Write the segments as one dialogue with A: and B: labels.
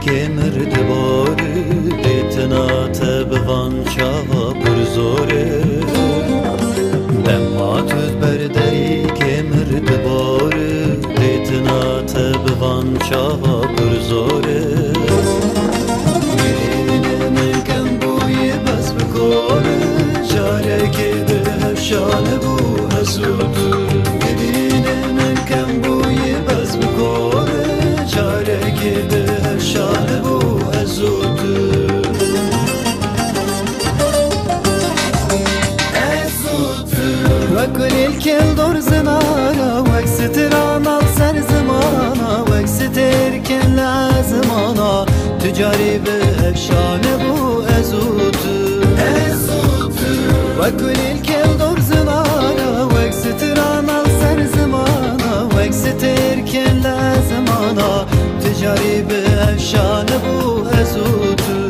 A: که مرد باره دیتنات بوان چاوا برزوره لما تود بردری که مرد باره دیتنات بوان چاوا برزوره میرینه ملکم بوی بس بکاره جاره که به هفشانه بو هزوتو میرینه ملکم بوی بس بکاره جاره که به هفشانه بو هزوتو وكل الكل دور زمانه وكستران سر زمانه وكستر كل زمانه تجاري بأفشانه بو أزوتو وكل الكل دور زمانه وكستران سر زمانه وكستر كل زمانه تجاري بأفشانه بو أزوتو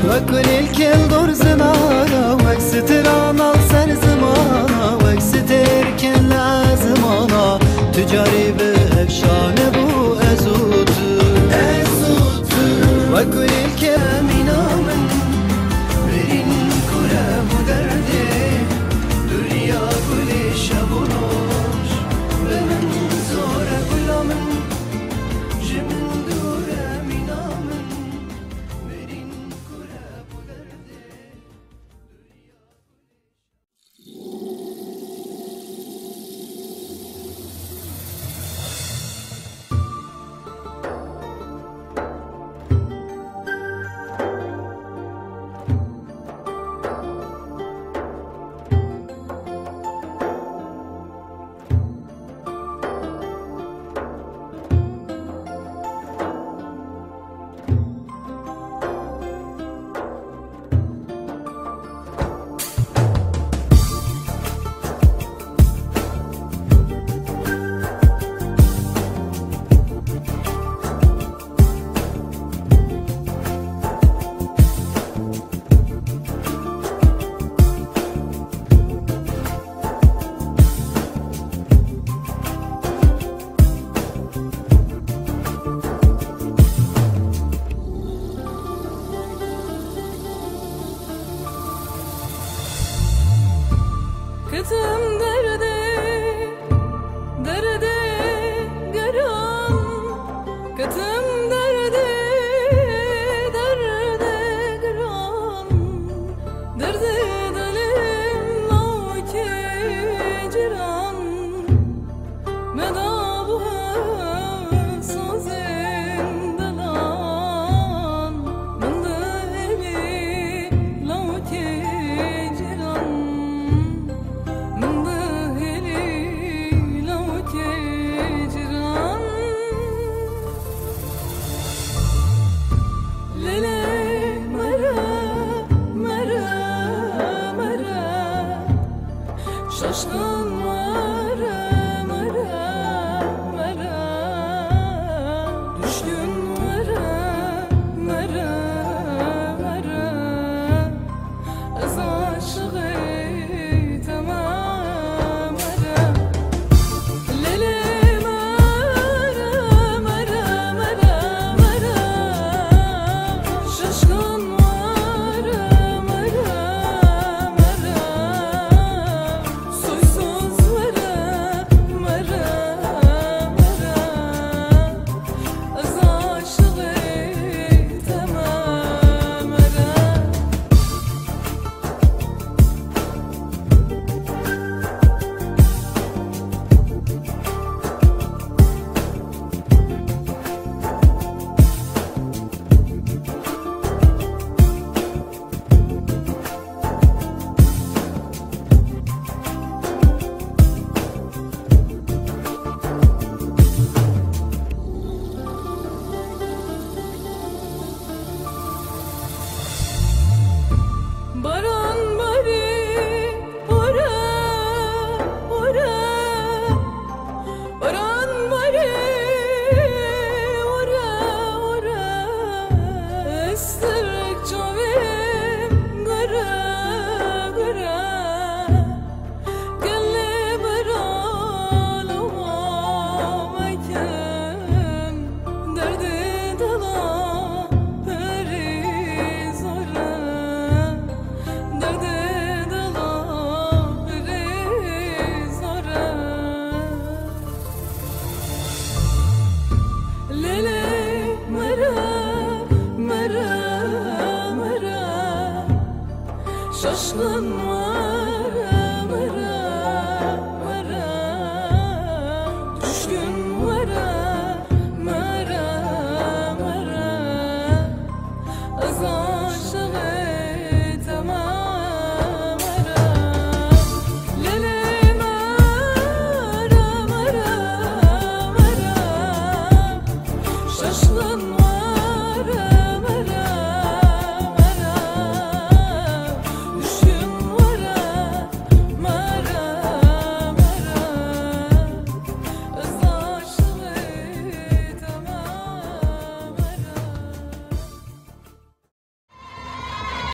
A: وكل الكل دور زمانه وكستران سر زمانه وكستر كل زمانه تجاري بأفشانه بو أزوتو وكل الكل من برين كره مدرده دنيا كل شبوناش بمن زوره كل من جمن دوره مينامن
B: Kıtım derde, derde garam. Kıtım derde, derde garam. Derde dilim nauke ciran. Meda bu sazin dalan. Mında eli nauke ciran. Şaşkın